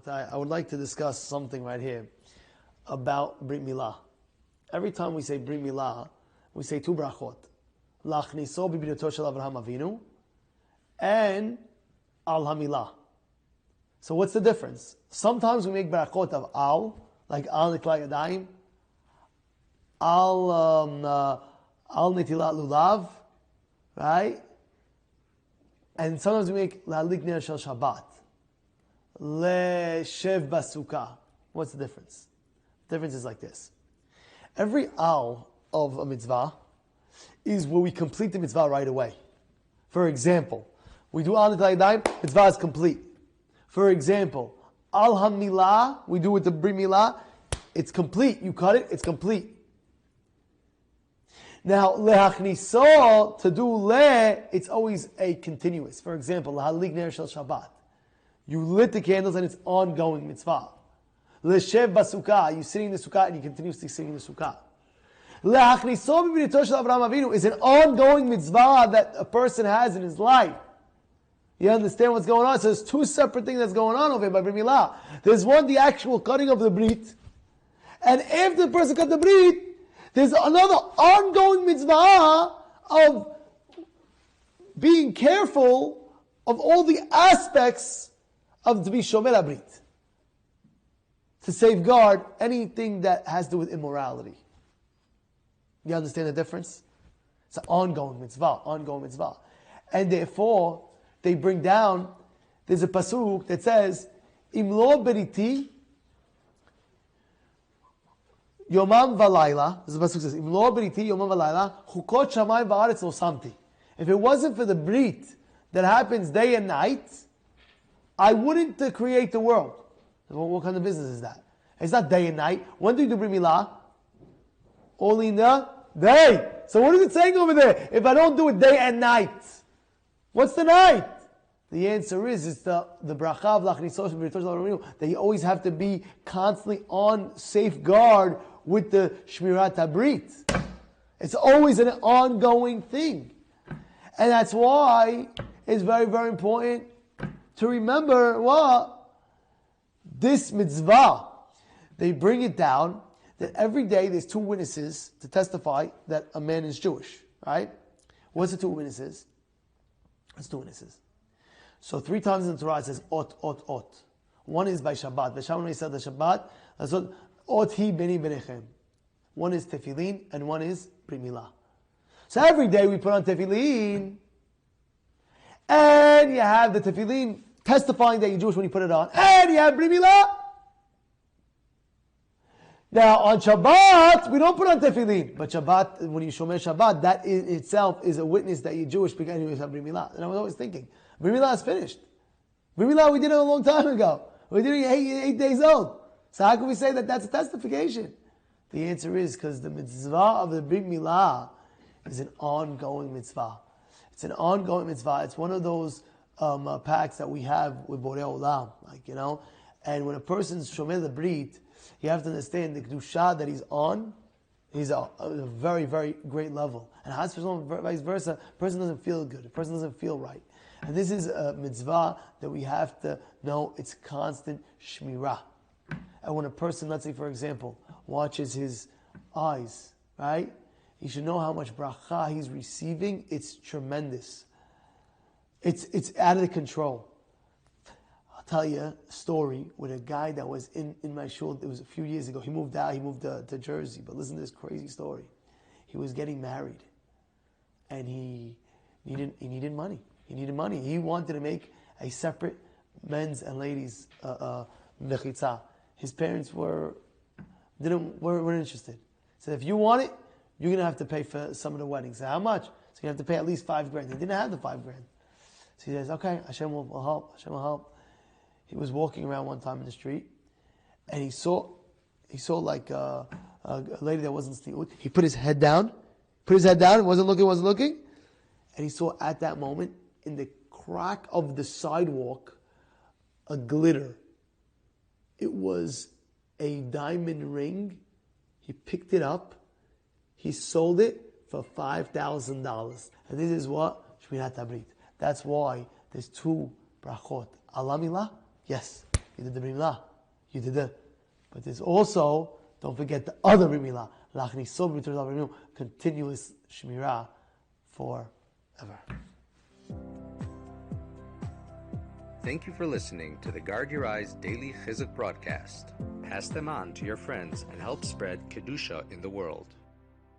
I would like to discuss something right here about Brit Milah. Every time we say Brit Milah, we say two brachot. Lachniso b'biryato shel Avraham Avinu and al hamilah. So what's the difference? Sometimes we make brachot of al, like al niklai yadayim, al nitilat lulav, right? And sometimes we make la'alik ner shel Shabbat, le'shev basukah. What's the difference? The difference is like this. Every al of a mitzvah is where we complete the mitzvah right away. For example, we do al nitlai yadayim, mitzvah is complete. For example, al hamilah, we do with the brit milah, it's complete. You cut it, it's complete. Now, lehachniso, to do le, it's always a continuous. For example, lahalik ner shel Shabbat. You lit the candles and it's ongoing mitzvah. Leshev basukah, you sitting in the sukkah and you continuously sing in the sukkah. Lehachniso b'biryato shel Avraham Avinu is an ongoing mitzvah that a person has in his life. You understand what's going on? So there's two separate things that's going on over here by Brit Milah. There's one, the actual cutting of the brit. And after the person cut the brit, there's another ongoing mitzvah of being careful of all the aspects of to be shomer habrit, to safeguard anything that has to do with immorality. You understand the difference? It's an ongoing mitzvah. And therefore, they bring down, there's a pasuk that says, Im lo beriti Yomam Valayla, this is what the pasuk says, Im lo beriti Yomam Valayla, Chukot Shamayim Va'aretz lo samti. If it wasn't for the brit that happens day and night, I wouldn't create the world. What kind of business is that? It's not day and night. When do you do Brit Milah? Only in the day. So what is it saying over there? If I don't do it day and night, what's the night? The answer is, it's the bracha of lachnisos b'biryato that you always have to be constantly on safeguard with the shmirat habrit. It's always an ongoing thing. And that's why it's very, very important to remember what? This mitzvah. They bring it down that every day there's two witnesses to testify that a man is Jewish, right? What's the two witnesses? It's two witnesses. So 3 times in the Torah it says ot, ot, ot. One is by Shabbat. V'shamon yisad Shabbat. That's what ot hi beni benechem. One is tefillin and one is Brit Milah. So every day we put on tefillin, and you have the tefillin testifying that you're Jewish when you put it on, and you have Brit Milah. Now on Shabbat we don't put on tefillin, but Shabbat, when you shomer Shabbat, that in itself is a witness that you're Jewish because you have Brit Milah. And I was always thinking, Brit Milah is finished. Brit Milah we did it a long time ago. We did it at 8 days old. So how can we say that that's a testification? The answer is because the mitzvah of the Brit Milah is an ongoing mitzvah. It's an ongoing mitzvah. It's one of those pacts that we have with Borei Olam, And when a person's shomer the brit, you have to understand the kedusha that he's on. He's a very, very great level. And vice versa, a person doesn't feel good. A person doesn't feel right. And this is a mitzvah that we have to know it's constant shmirah. And when a person, let's say for example, watches his eyes, right? He should know how much bracha he's receiving. It's tremendous. It's out of control. I'll tell you a story with a guy that was in my shul. It was a few years ago. He moved out. He moved to Jersey. But listen to this crazy story. He was getting married, and he needed money. He wanted to make a separate men's and ladies mechitza. His parents weren't interested. So if you want it, you're gonna have to pay for some of the weddings. So how much? So you have to pay at least $5,000. He didn't have the $5,000. So he says, okay, Hashem will help. Hashem will help. He was walking around one time in the street, and he saw like a lady that wasn't sleeping. He put his head down, wasn't looking, and he saw at that moment in the crack of the sidewalk a glitter. It was a diamond ring. He picked it up. He sold it for $5,000. And this is what? Shmirat Habrit. That's why there's 2 brachot. Ala milah? Yes. You did the Brit Milah. You did the... But there's also, don't forget the other Brit Milah. Continuous Shmirah forever. Thank you for listening to the Guard Your Eyes Daily Chizuk broadcast. Pass them on to your friends and help spread Kedusha in the world.